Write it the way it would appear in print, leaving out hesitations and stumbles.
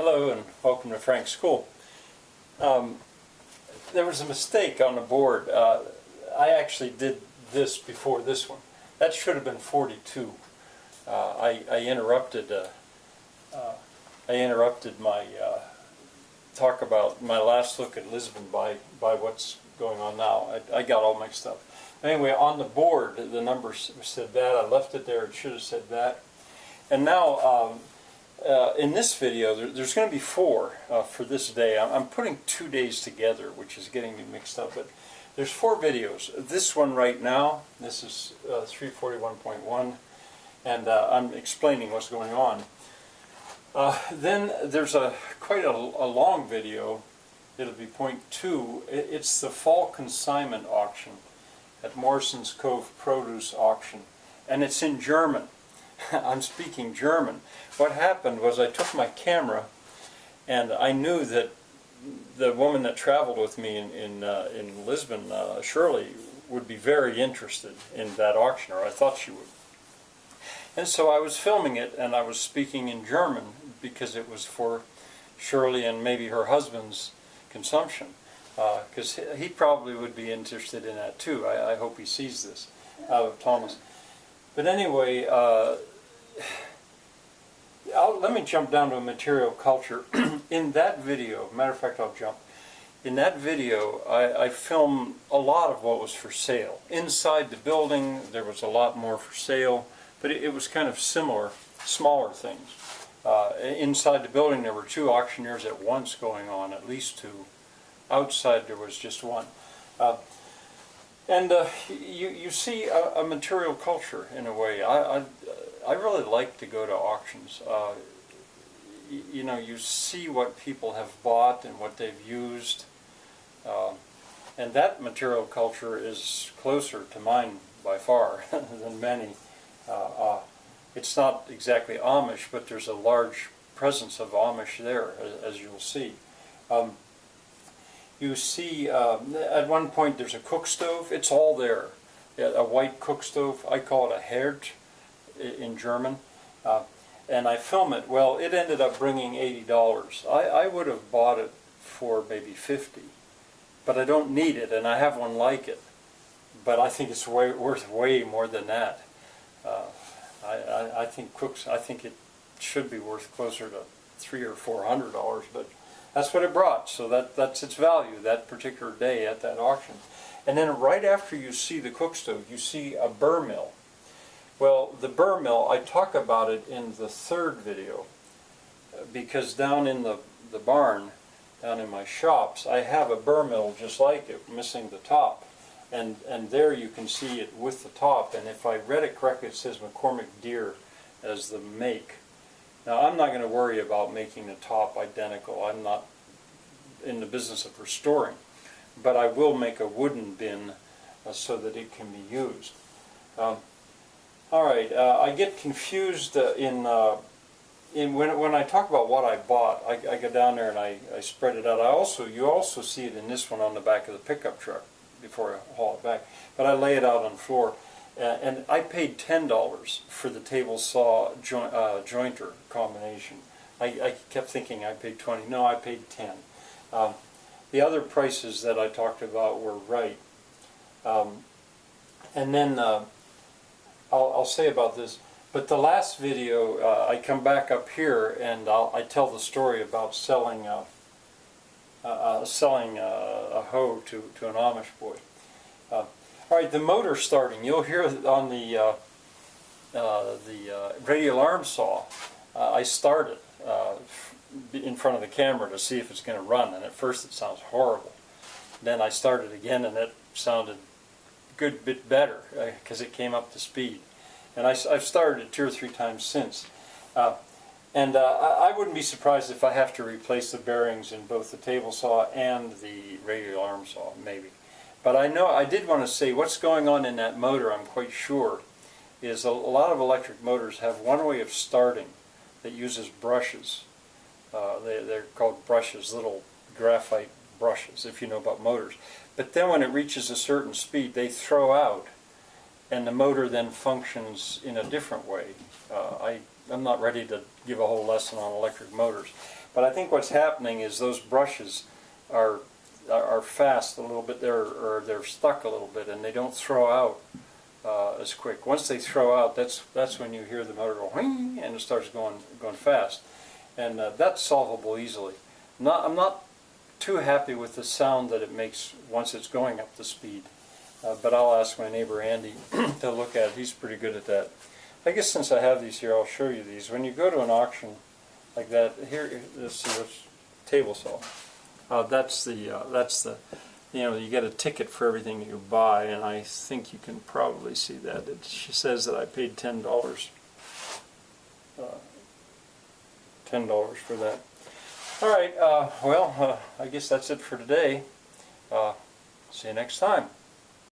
Hello and welcome to Frank's School. There was a mistake on the board. I actually did this before this one. That should have been 42. I interrupted my talk about my last look at Lisbon by what's going on now. I got all mixed up. Anyway, on the board the numbers said that. I left it there. It should have said that. And now in this video, there's going to be four for this day. I'm putting 2 days together, which is getting me mixed up. But there's 4 videos. This one right now, this is 341.1, and I'm explaining what's going on. Then there's quite a long video. It'll be .2. It's the fall consignment auction at Morrison's Cove produce auction, and it's in German. I'm speaking German. What happened was I took my camera, and I knew that the woman that traveled with me in Lisbon, Shirley, would be very interested in that auction, or I thought she would. And so I was filming it, and I was speaking in German because it was for Shirley and maybe her husband's consumption, because he probably would be interested in that too. I hope he sees this, Thomas. But anyway, let me jump down to material culture. In that video, matter of fact, I'll jump. In that video, I filmed a lot of what was for sale. Inside the building, there was a lot more for sale, but it was kind of similar, smaller things. Inside the building, there were 2 auctioneers at once going on, at least 2. Outside, there was just one. And you see a material culture in a way. I really like to go to auctions. You know, you see what people have bought and what they've used. And that material culture is closer to mine by far than many. It's not exactly Amish, but there's a large presence of Amish there, as you'll see. You see, at one point there's a cook stove. It's all there. A white cook stove. I call it a Herd in German. And I film it. Well, it ended up bringing $80. I would have bought it for maybe $50. But I don't need it, and I have one like it. But I think it's worth way more than that. I think it should be worth closer to $300 or $400, but that's what it brought, so that's its value that particular day at that auction. And then right after you see the cook stove, you see a burr mill. Well, the burr mill, I talk about it in the 3rd video, because down in the barn, down in my shops, I have a burr mill just like it, missing the top. And there you can see it with the top, and if I read it correctly, it says McCormick Deer as the make. Now, I'm not going to worry about making the top identical. I'm not in the business of restoring. But I will make a wooden bin so that it can be used. All right, I get confused when I talk about what I bought. I go down there and I spread it out. You also see it in this one on the back of the pickup truck before I haul it back. But I lay it out on the floor. And I paid $10 for the table saw jointer combination. I kept thinking I paid $20. No, I paid $10. The other prices that I talked about were right. And then I'll say about this. But the last video, I come back up here and I tell the story about selling a hoe to an Amish boy. All right, the motor starting. You'll hear on the radio alarm saw. I started in front of the camera to see if it's going to run, and at first it sounds horrible. Then I started again, and it sounded a good bit better because it came up to speed. And I've started it 2 or 3 times since. I wouldn't be surprised if I have to replace the bearings in both the table saw and the radio alarm saw, maybe. But I did want to say what's going on in that motor, I'm quite sure, is a lot of electric motors have one way of starting that uses brushes. They're called brushes, little graphite brushes, if you know about motors. But then when it reaches a certain speed, they throw out, and the motor then functions in a different way. I'm not ready to give a whole lesson on electric motors. But I think what's happening is those brushes are fast a little bit, or they're stuck a little bit, and they don't throw out as quick. Once they throw out, that's when you hear the motor go whing, and it starts going fast, and that's solvable easily. I'm not too happy with the sound that it makes once it's going up to speed, but I'll ask my neighbor Andy to look at it. He's pretty good at that. I guess since I have these here, I'll show you these. When you go to an auction like that, here, let's see, what's table saw. That's the you get a ticket for everything that you buy, and I think you can probably see that. It says that I paid $10. $10 for that. All right. I guess that's it for today. See you next time.